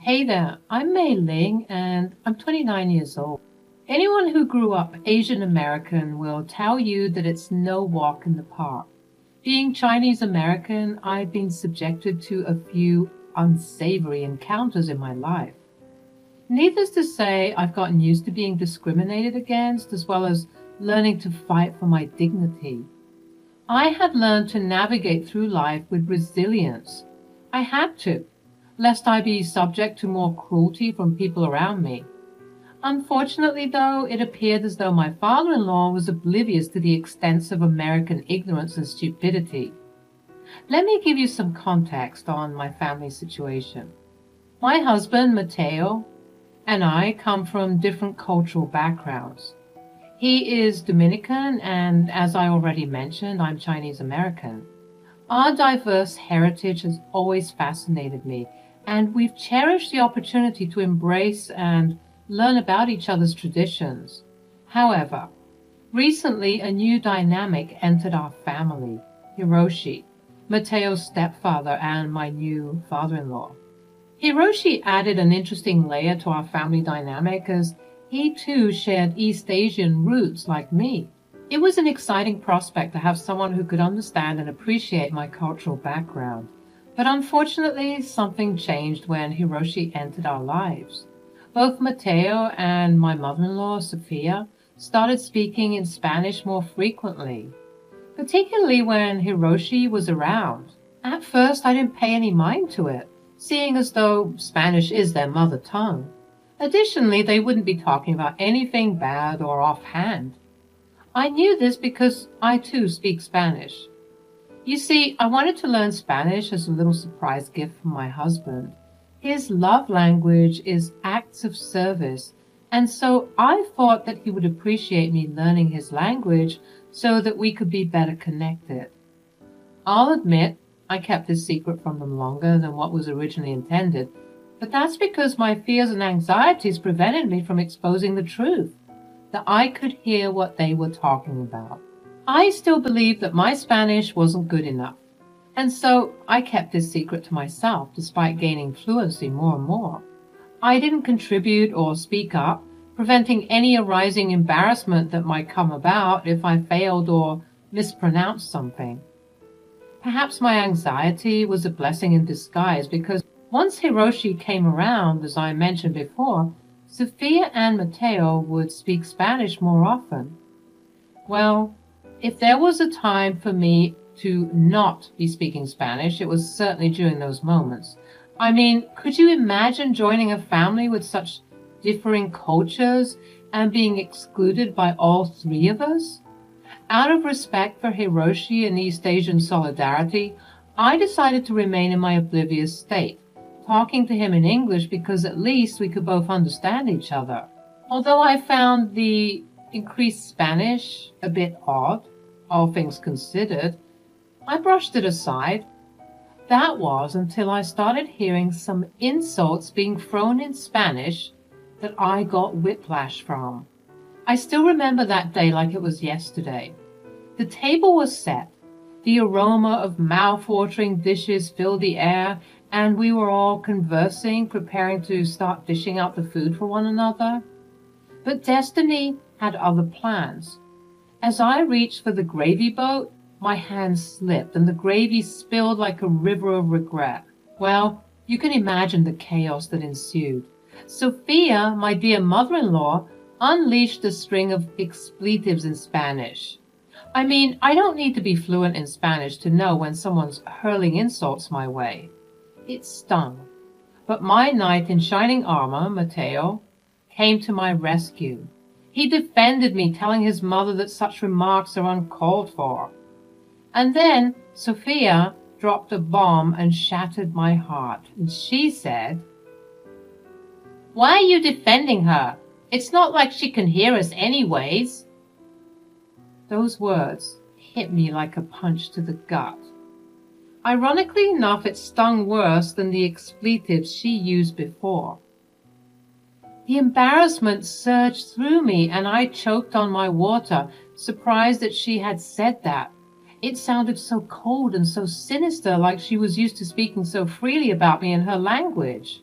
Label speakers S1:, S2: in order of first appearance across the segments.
S1: Hey there, I'm Mei Ling and I'm 29 years old. Anyone who grew up Asian American will tell you that it's no walk in the park. Being Chinese American, I've been subjected to a few unsavory encounters in my life. Needless to say, I've gotten used to being discriminated against as well as learning to fight for my dignity. I had learned to navigate through life with resilience. I had to, lest I be subject to more cruelty from people around me. Unfortunately, though, it appeared as though my father-in-law was oblivious to the extent of American ignorance and stupidity. Let me give you some context on my family situation. My husband, Mateo, and I come from different cultural backgrounds. He is Dominican, and as I already mentioned, I'm Chinese American. Our diverse heritage has always fascinated me, and we've cherished the opportunity to embrace and learn about each other's traditions. However, recently a new dynamic entered our family: Hiroshi, Mateo's stepfather and my new father-in-law. Hiroshi added an interesting layer to our family dynamic as he too shared East Asian roots like me. It was an exciting prospect to have someone who could understand and appreciate my cultural background. But unfortunately, something changed when Hiroshi entered our lives. Both Mateo and my mother-in-law, Sophia, started speaking in Spanish more frequently, particularly when Hiroshi was around. At first, I didn't pay any mind to it, seeing as though Spanish is their mother tongue. Additionally, they wouldn't be talking about anything bad or offhand. I knew this because I too speak Spanish. You see, I wanted to learn Spanish as a little surprise gift from my husband. His love language is acts of service, and so I thought that he would appreciate me learning his language so that we could be better connected. I'll admit, I kept this secret from them longer than what was originally intended, but that's because my fears and anxieties prevented me from exposing the truth, that I could hear what they were talking about. I still believed that my Spanish wasn't good enough, and so I kept this secret to myself despite gaining fluency more and more. I didn't contribute or speak up, preventing any arising embarrassment that might come about if I failed or mispronounced something. Perhaps my anxiety was a blessing in disguise because once Hiroshi came around, as I mentioned before, Sophia and Mateo would speak Spanish more often. Well, if there was a time for me to not be speaking Spanish, it was certainly during those moments. I mean, could you imagine joining a family with such differing cultures and being excluded by all three of us? Out of respect for Hiroshi and East Asian solidarity, I decided to remain in my oblivious state, talking to him in English because at least we could both understand each other. Although I found the increased Spanish a bit odd, all things considered, I brushed it aside. That was until I started hearing some insults being thrown in Spanish that I got whiplash from. I still remember that day like it was yesterday. The table was set. The aroma of mouth-watering dishes filled the air, and we were all conversing, preparing to start dishing out the food for one another. But destiny had other plans. As I reached for the gravy boat, my hand slipped and the gravy spilled like a river of regret. Well, you can imagine the chaos that ensued. Sophia, my dear mother-in-law, unleashed a string of expletives in Spanish. I mean, I don't need to be fluent in Spanish to know when someone's hurling insults my way. It stung. But my knight in shining armor, Mateo, came to my rescue. He defended me, telling his mother that such remarks are uncalled for. And then Sophia dropped a bomb and shattered my heart. And she said, "Why are you defending her? It's not like she can hear us anyways." Those words hit me like a punch to the gut. Ironically enough, it stung worse than the expletives she used before. The embarrassment surged through me and I choked on my water, surprised that she had said that. It sounded so cold and so sinister, like she was used to speaking so freely about me in her language.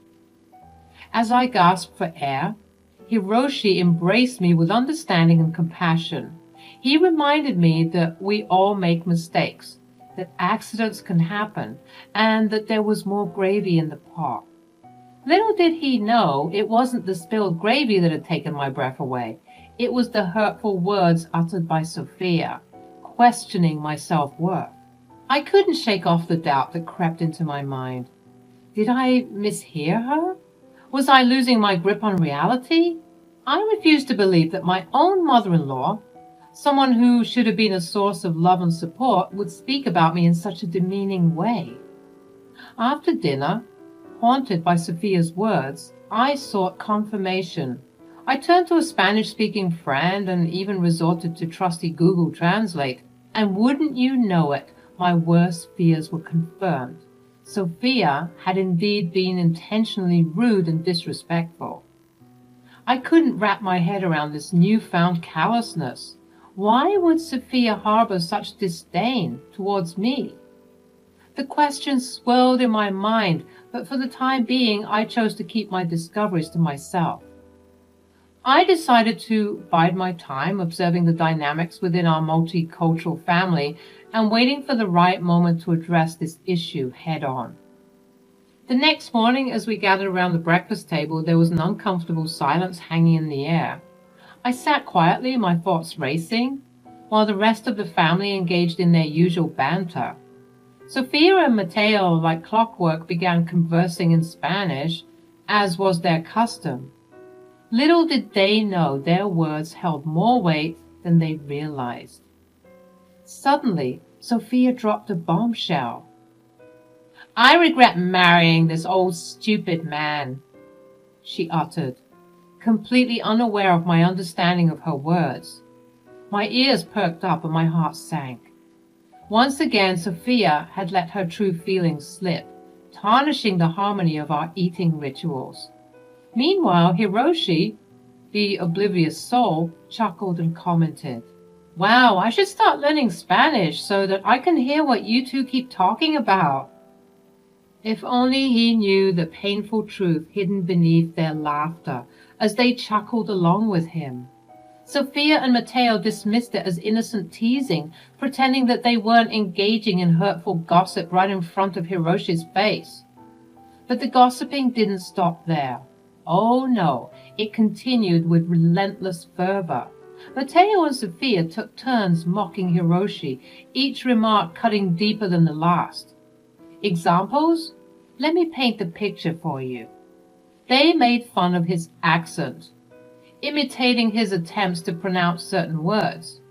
S1: As I gasped for air, Hiroshi embraced me with understanding and compassion. He reminded me that we all make mistakes, that accidents can happen, and that there was more gravy in the pot. Little did he know it wasn't the spilled gravy that had taken my breath away. It was the hurtful words uttered by Sophia, questioning my self-worth. I couldn't shake off the doubt that crept into my mind. Did I mishear her? Was I losing my grip on reality? I refused to believe that my own mother-in-law, someone who should have been a source of love and support, would speak about me in such a demeaning way. After dinner, haunted by Sophia's words, I sought confirmation. I turned to a Spanish-speaking friend and even resorted to trusty Google Translate. And wouldn't you know it, my worst fears were confirmed. Sophia had indeed been intentionally rude and disrespectful. I couldn't wrap my head around this newfound callousness. Why would Sophia harbor such disdain towards me? The question swirled in my mind, but for the time being, I chose to keep my discoveries to myself. I decided to bide my time observing the dynamics within our multicultural family and waiting for the right moment to address this issue head-on. The next morning, as we gathered around the breakfast table, there was an uncomfortable silence hanging in the air. I sat quietly, my thoughts racing, while the rest of the family engaged in their usual banter. Sophia and Mateo, like clockwork, began conversing in Spanish, as was their custom. Little did they know their words held more weight than they realized. Suddenly, Sophia dropped a bombshell. "I regret marrying this old stupid man," she uttered, completely unaware of my understanding of her words. My ears perked up and my heart sank. Once again, Sophia had let her true feelings slip, tarnishing the harmony of our eating rituals. Meanwhile, Hiroshi, the oblivious soul, chuckled and commented, "Wow, I should start learning Spanish so that I can hear what you two keep talking about." If only he knew the painful truth hidden beneath their laughter as they chuckled along with him. Sophia and Mateo dismissed it as innocent teasing, pretending that they weren't engaging in hurtful gossip right in front of Hiroshi's face. But the gossiping didn't stop there. Oh no, it continued with relentless fervor. Mateo and Sophia took turns mocking Hiroshi, each remark cutting deeper than the last. Examples? Let me paint the picture for you. They made fun of his accent, imitating his attempts to pronounce certain words.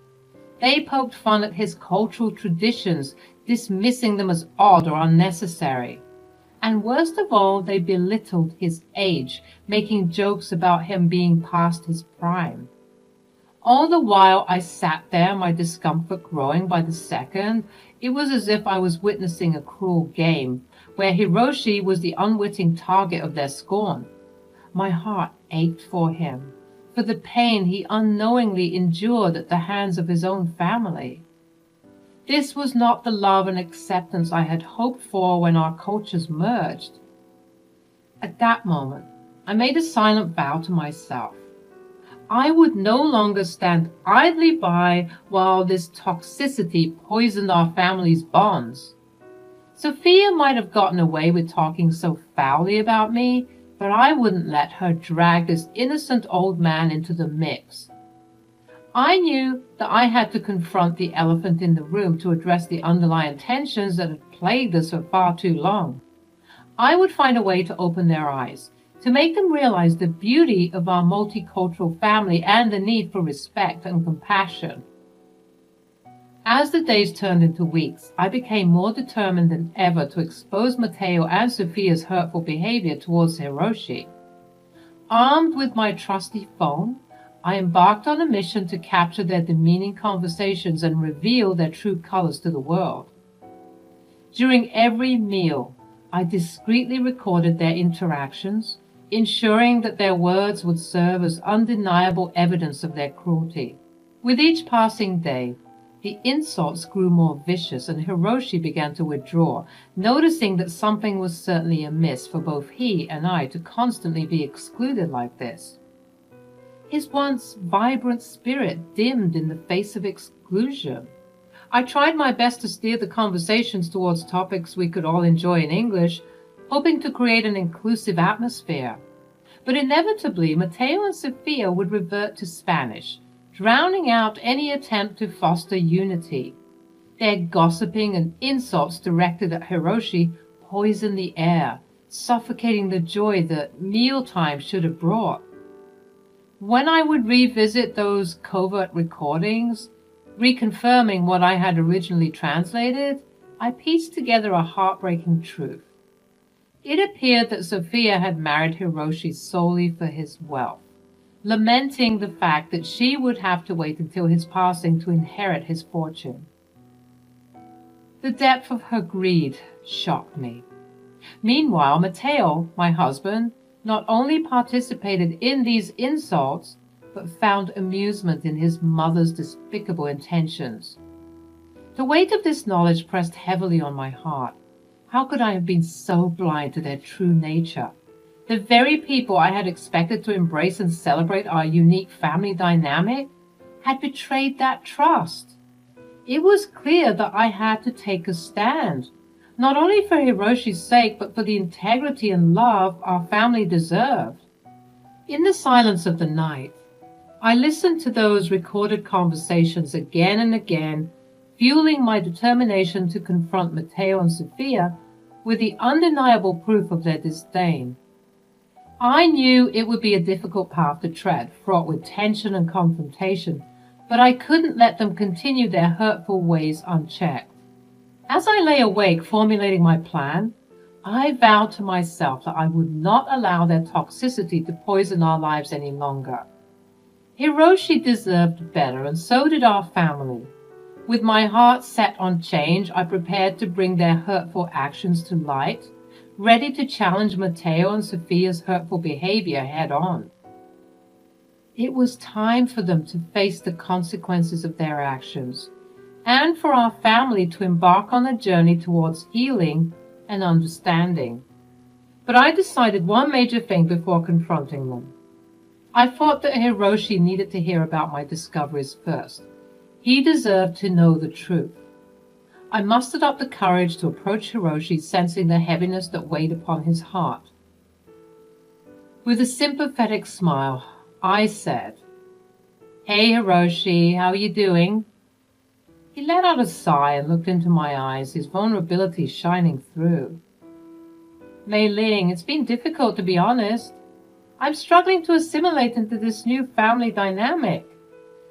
S1: They poked fun at his cultural traditions, dismissing them as odd or unnecessary. And worst of all, they belittled his age, making jokes about him being past his prime. All the while I sat there, my discomfort growing by the second. It was as if I was witnessing a cruel game, where Hiroshi was the unwitting target of their scorn. My heart ached for him, for the pain he unknowingly endured at the hands of his own family. This was not the love and acceptance I had hoped for when our cultures merged. At that moment, I made a silent vow to myself. I would no longer stand idly by while this toxicity poisoned our family's bonds. Sophia might have gotten away with talking so foully about me, but I wouldn't let her drag this innocent old man into the mix. I knew that I had to confront the elephant in the room to address the underlying tensions that had plagued us for far too long. I would find a way to open their eyes, to make them realize the beauty of our multicultural family and the need for respect and compassion. As the days turned into weeks, I became more determined than ever to expose Mateo and Sophia's hurtful behavior towards Hiroshi. Armed with my trusty phone, I embarked on a mission to capture their demeaning conversations and reveal their true colors to the world. During every meal, I discreetly recorded their interactions, ensuring that their words would serve as undeniable evidence of their cruelty. With each passing day, The insults grew more vicious, and Hiroshi began to withdraw, noticing that something was certainly amiss for both he and I to constantly be excluded like this. His once vibrant spirit dimmed in the face of exclusion. I tried my best to steer the conversations towards topics we could all enjoy in English, hoping to create an inclusive atmosphere. But inevitably, Mateo and Sophia would revert to Spanish, drowning out any attempt to foster unity. Their gossiping and insults directed at Hiroshi poisoned the air, suffocating the joy that mealtime should have brought. When I would revisit those covert recordings, reconfirming what I had originally translated, I pieced together a heartbreaking truth. It appeared that Sophia had married Hiroshi solely for his wealth, lamenting the fact that she would have to wait until his passing to inherit his fortune. The depth of her greed shocked me. Meanwhile, Mateo, my husband, not only participated in these insults, but found amusement in his mother's despicable intentions. The weight of this knowledge pressed heavily on my heart. How could I have been so blind to their true nature? The very people I had expected to embrace and celebrate our unique family dynamic had betrayed that trust. It was clear that I had to take a stand, not only for Hiroshi's sake, but for the integrity and love our family deserved. In the silence of the night, I listened to those recorded conversations again and again, fueling my determination to confront Mateo and Sophia with the undeniable proof of their disdain. I knew it would be a difficult path to tread, fraught with tension and confrontation, but I couldn't let them continue their hurtful ways unchecked. As I lay awake formulating my plan, I vowed to myself that I would not allow their toxicity to poison our lives any longer. Hiroshi deserved better, and so did our family. With my heart set on change, I prepared to bring their hurtful actions to light, ready to challenge Mateo and Sophia's hurtful behavior head on. It was time for them to face the consequences of their actions, and for our family to embark on a journey towards healing and understanding. But I decided one major thing before confronting them. I thought that Hiroshi needed to hear about my discoveries first. He deserved to know the truth. I mustered up the courage to approach Hiroshi, sensing the heaviness that weighed upon his heart. With a sympathetic smile, I said, "Hey Hiroshi, how are you doing?" He let out a sigh and looked into my eyes, his vulnerability shining through. "Mei Ling, it's been difficult to be honest. I'm struggling to assimilate into this new family dynamic.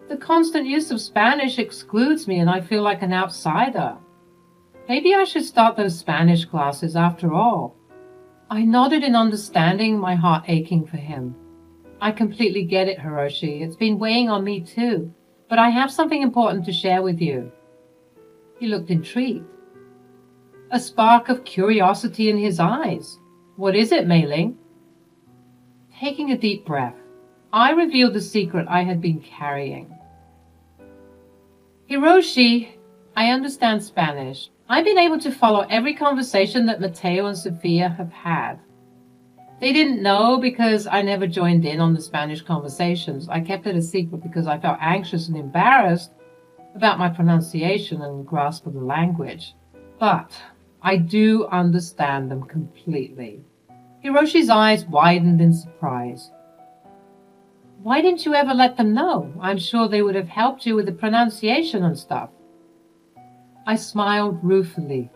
S1: The constant use of Spanish excludes me and I feel like an outsider. Maybe I should start those Spanish classes after all." I nodded in understanding, my heart aching for him. "I completely get it, Hiroshi. It's been weighing on me too, but I have something important to share with you." He looked intrigued, a spark of curiosity in his eyes. "What is it, Mei Ling?" Taking a deep breath, I revealed the secret I had been carrying. "Hiroshi, I understand Spanish. I've been able to follow every conversation that Mateo and Sophia have had. They didn't know because I never joined in on the Spanish conversations. I kept it a secret because I felt anxious and embarrassed about my pronunciation and grasp of the language. But I do understand them completely." Hiroshi's eyes widened in surprise. "Why didn't you ever let them know? I'm sure they would have helped you with the pronunciation and stuff." I smiled ruefully.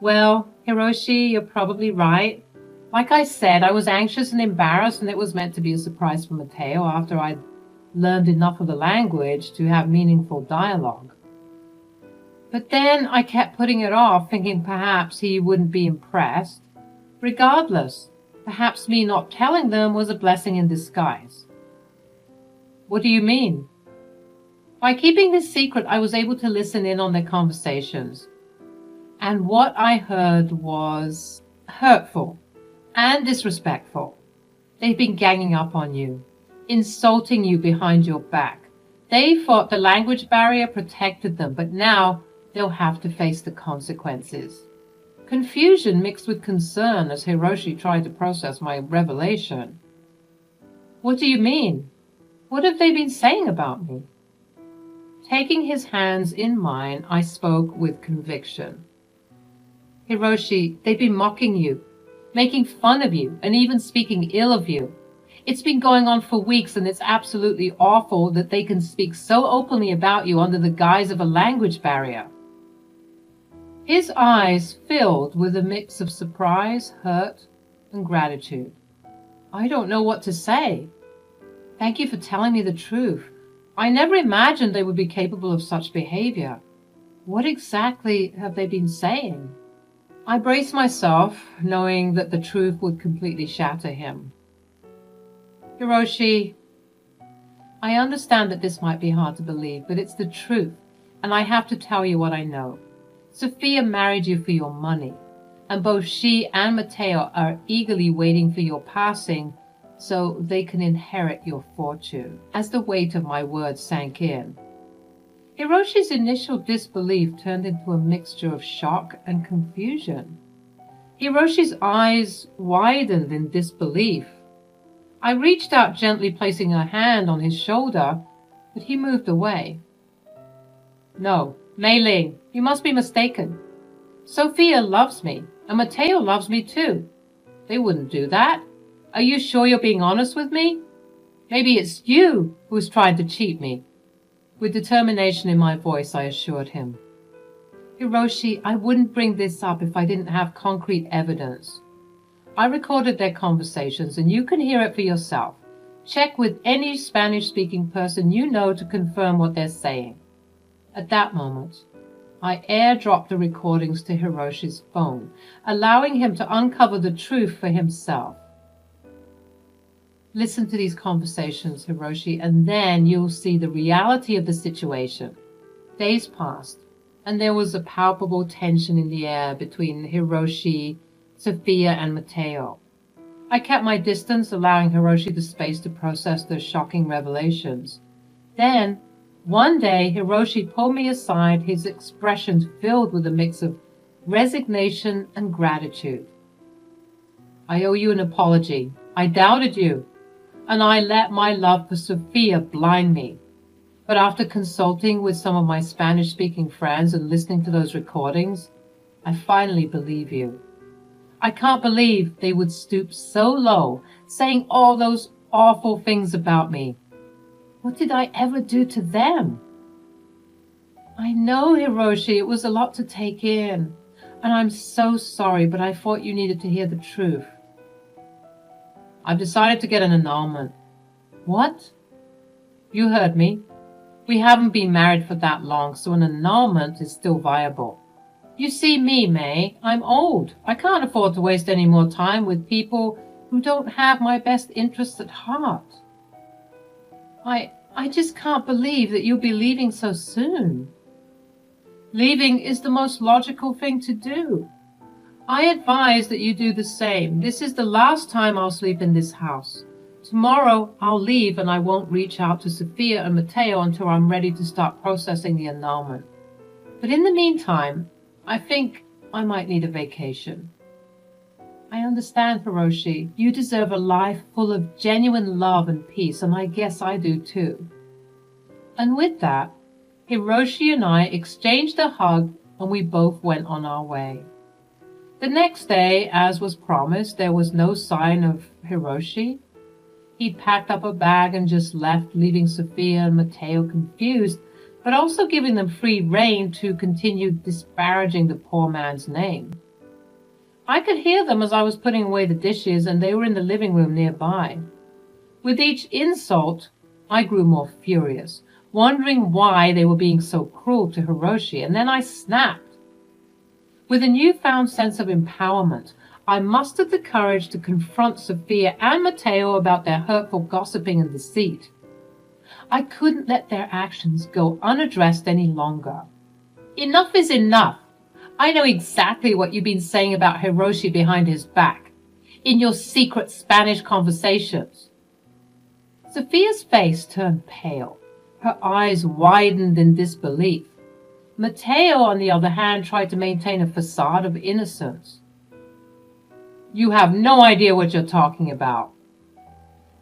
S1: "Well, Hiroshi, you're probably right. Like I said, I was anxious and embarrassed, and it was meant to be a surprise for Mateo after I'd learned enough of the language to have meaningful dialogue. But then I kept putting it off, thinking perhaps he wouldn't be impressed. Regardless, perhaps me not telling them was a blessing in disguise." "What do you mean?" "By keeping this secret, I was able to listen in on their conversations. And what I heard was hurtful and disrespectful. They've been ganging up on you, insulting you behind your back, They thought the language barrier protected them, but now they'll have to face the consequences. Confusion mixed with concern as Hiroshi tried to process my revelation. What do you mean? What have they been saying about me? Taking his hands in mine, I spoke with conviction. Hiroshi, they've been mocking you, making fun of you, and even speaking ill of you. It's been going on for weeks, and it's absolutely awful that they can speak so openly about you under the guise of a language barrier. His eyes filled with a mix of surprise, hurt, and gratitude. I don't know what to say. Thank you for telling me the truth. I never imagined they would be capable of such behavior. What exactly have they been saying? I braced myself, knowing that the truth would completely shatter him. Hiroshi, I understand that this might be hard to believe, but it's the truth, and I have to tell you what I know. Sophia married you for your money, and both she and Matteo are eagerly waiting for your passing so they can inherit your fortune. As the weight of my words sank in, Hiroshi's initial disbelief turned into a mixture of shock and confusion. Hiroshi's eyes widened in disbelief. I reached out gently, placing a hand on his shoulder, but he moved away. No, Mei Ling, you must be mistaken. Sophia loves me, and Matteo loves me too. They wouldn't do that. Are you sure you're being honest with me? Maybe it's you who's trying to cheat me. With determination in my voice, I assured him. Hiroshi, I wouldn't bring this up if I didn't have concrete evidence. I recorded their conversations, and you can hear it for yourself. Check with any Spanish-speaking person you know to confirm what they're saying. At that moment, I airdropped the recordings to Hiroshi's phone, allowing him to uncover the truth for himself. Listen to these conversations, Hiroshi, and then you'll see the reality of the situation. Days passed, and there was a palpable tension in the air between Hiroshi, Sophia, and Matteo. I kept my distance, allowing Hiroshi the space to process the shocking revelations. Then, one day, Hiroshi pulled me aside, his expressions filled with a mix of resignation and gratitude. I owe you an apology. I doubted you, and I let my love for Sophia blind me. But after consulting with some of my Spanish-speaking friends and listening to those recordings, I finally believe you. I can't believe they would stoop so low, saying all those awful things about me. What did I ever do to them? I know, Hiroshi, it was a lot to take in, and I'm so sorry, but I thought you needed to hear the truth. I've decided to get an annulment. What? You heard me. We haven't been married for that long, so an annulment is still viable. You see me, May. I'm old. I can't afford to waste any more time with people who don't have my best interests at heart. I just can't believe that you'll be leaving so soon. Leaving is the most logical thing to do. I advise that you do the same. This is the last time I'll sleep in this house. Tomorrow I'll leave and I won't reach out to Sophia and Matteo until I'm ready to start processing the annulment. But in the meantime, I think I might need a vacation. I understand, Hiroshi. You deserve a life full of genuine love and peace, and I guess I do too. And with that, Hiroshi and I exchanged a hug and we both went on our way. The next day, as was promised, there was no sign of Hiroshi. He'd packed up a bag and just left, leaving Sophia and Matteo confused, but also giving them free rein to continue disparaging the poor man's name. I could hear them as I was putting away the dishes, and they were in the living room nearby. With each insult, I grew more furious, wondering why they were being so cruel to Hiroshi, and then I snapped. With a newfound sense of empowerment, I mustered the courage to confront Sophia and Matteo about their hurtful gossiping and deceit. I couldn't let their actions go unaddressed any longer. Enough is enough. I know exactly what you've been saying about Hiroshi behind his back, in your secret Spanish conversations. Sophia's face turned pale, Her eyes widened in disbelief. Mateo, on the other hand, tried to maintain a facade of innocence. You have no idea what you're talking about.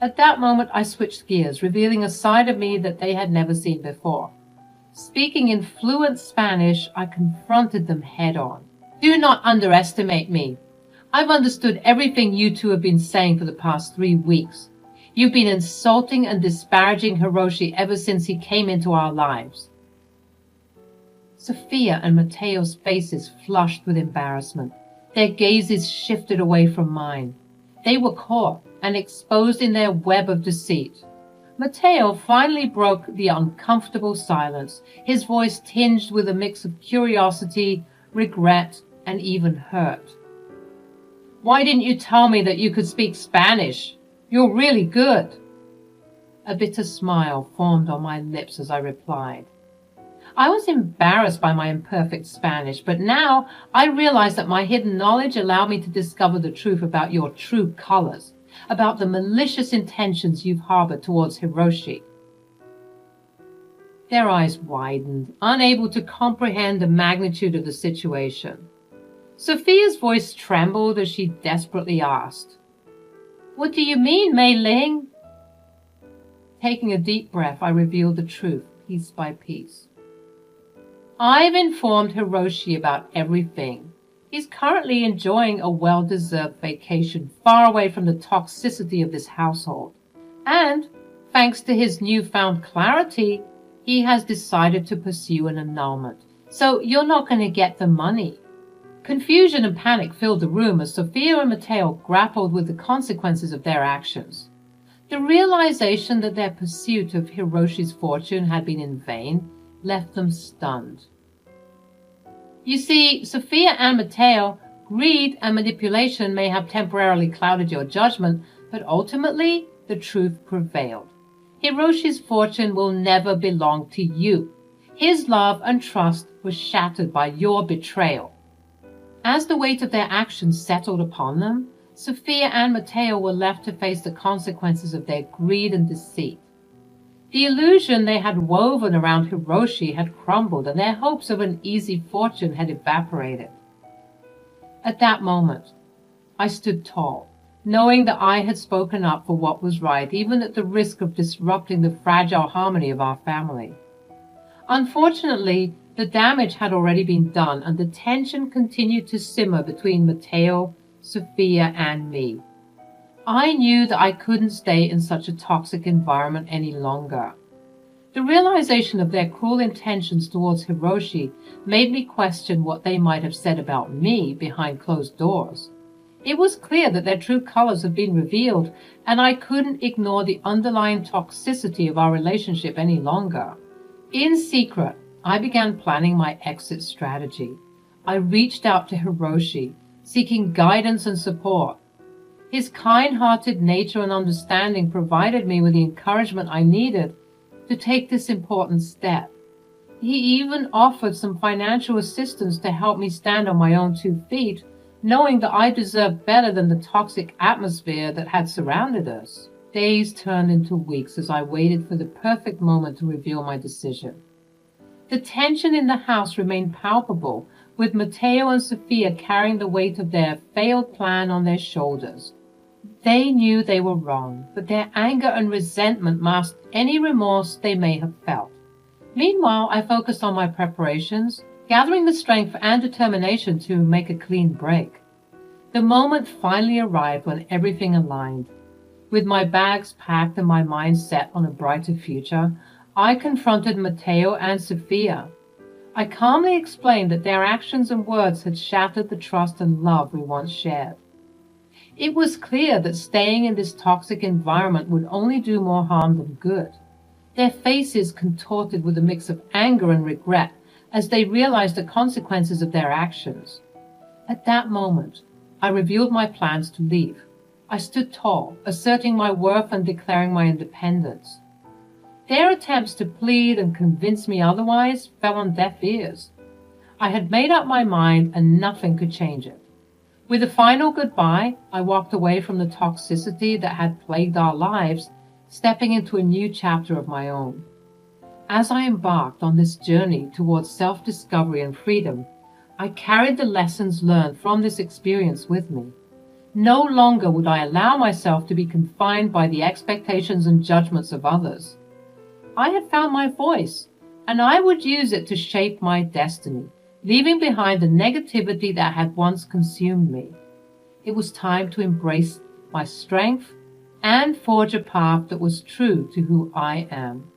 S1: At that moment, I switched gears, revealing a side of me that they had never seen before. Speaking in fluent Spanish, I confronted them head on. Do not underestimate me. I've understood everything you two have been saying for the past 3 weeks. You've been insulting and disparaging Hiroshi ever since he came into our lives. Sophia and Mateo's faces flushed with embarrassment. Their gazes shifted away from mine. They were caught and exposed in their web of deceit. Mateo finally broke the uncomfortable silence, his voice tinged with a mix of curiosity, regret, and even hurt. Why didn't you tell me that you could speak Spanish? You're really good. A bitter smile formed on my lips as I replied. I was embarrassed by my imperfect Spanish, but now I realized that my hidden knowledge allowed me to discover the truth about your true colors, about the malicious intentions you've harbored towards Hiroshi. Their eyes widened, unable to comprehend the magnitude of the situation. Sophia's voice trembled as she desperately asked, What do you mean, Mei Ling? Taking a deep breath, I revealed the truth, piece by piece. I've informed Hiroshi about everything. He's currently enjoying a well-deserved vacation far away from the toxicity of this household. And, thanks to his newfound clarity, he has decided to pursue an annulment. So you're not going to get the money. Confusion and panic filled the room as Sophia and Mateo grappled with the consequences of their actions. The realization that their pursuit of Hiroshi's fortune had been in vain left them stunned. You see, Sophia and Mateo, greed and manipulation may have temporarily clouded your judgment, but ultimately the truth prevailed. Hiroshi's fortune will never belong to you. His love and trust was shattered by your betrayal. As the weight of their actions settled upon them, Sophia and Mateo were left to face the consequences of their greed and deceit. The illusion they had woven around Hiroshi had crumbled, and their hopes of an easy fortune had evaporated. At that moment, I stood tall, knowing that I had spoken up for what was right, even at the risk of disrupting the fragile harmony of our family. Unfortunately, the damage had already been done, and the tension continued to simmer between Mateo, Sophia, and me. I knew that I couldn't stay in such a toxic environment any longer. The realization of their cruel intentions towards Hiroshi made me question what they might have said about me behind closed doors. It was clear that their true colors had been revealed, and I couldn't ignore the underlying toxicity of our relationship any longer. In secret, I began planning my exit strategy. I reached out to Hiroshi, seeking guidance and support. His kind-hearted nature and understanding provided me with the encouragement I needed to take this important step. He even offered some financial assistance to help me stand on my own 2 feet, knowing that I deserved better than the toxic atmosphere that had surrounded us. Days turned into weeks as I waited for the perfect moment to reveal my decision. The tension in the house remained palpable, with Mateo and Sophia carrying the weight of their failed plan on their shoulders. They knew they were wrong, but their anger and resentment masked any remorse they may have felt. Meanwhile, I focused on my preparations, gathering the strength and determination to make a clean break. The moment finally arrived when everything aligned. With my bags packed and my mind set on a brighter future, I confronted Mateo and Sophia. I calmly explained that their actions and words had shattered the trust and love we once shared. It was clear that staying in this toxic environment would only do more harm than good. Their faces contorted with a mix of anger and regret as they realized the consequences of their actions. At that moment, I revealed my plans to leave. I stood tall, asserting my worth and declaring my independence. Their attempts to plead and convince me otherwise fell on deaf ears. I had made up my mind and nothing could change it. With a final goodbye, I walked away from the toxicity that had plagued our lives, stepping into a new chapter of my own. As I embarked on this journey towards self-discovery and freedom, I carried the lessons learned from this experience with me. No longer would I allow myself to be confined by the expectations and judgments of others. I had found my voice, and I would use it to shape my destiny, leaving behind the negativity that had once consumed me. It was time to embrace my strength and forge a path that was true to who I am.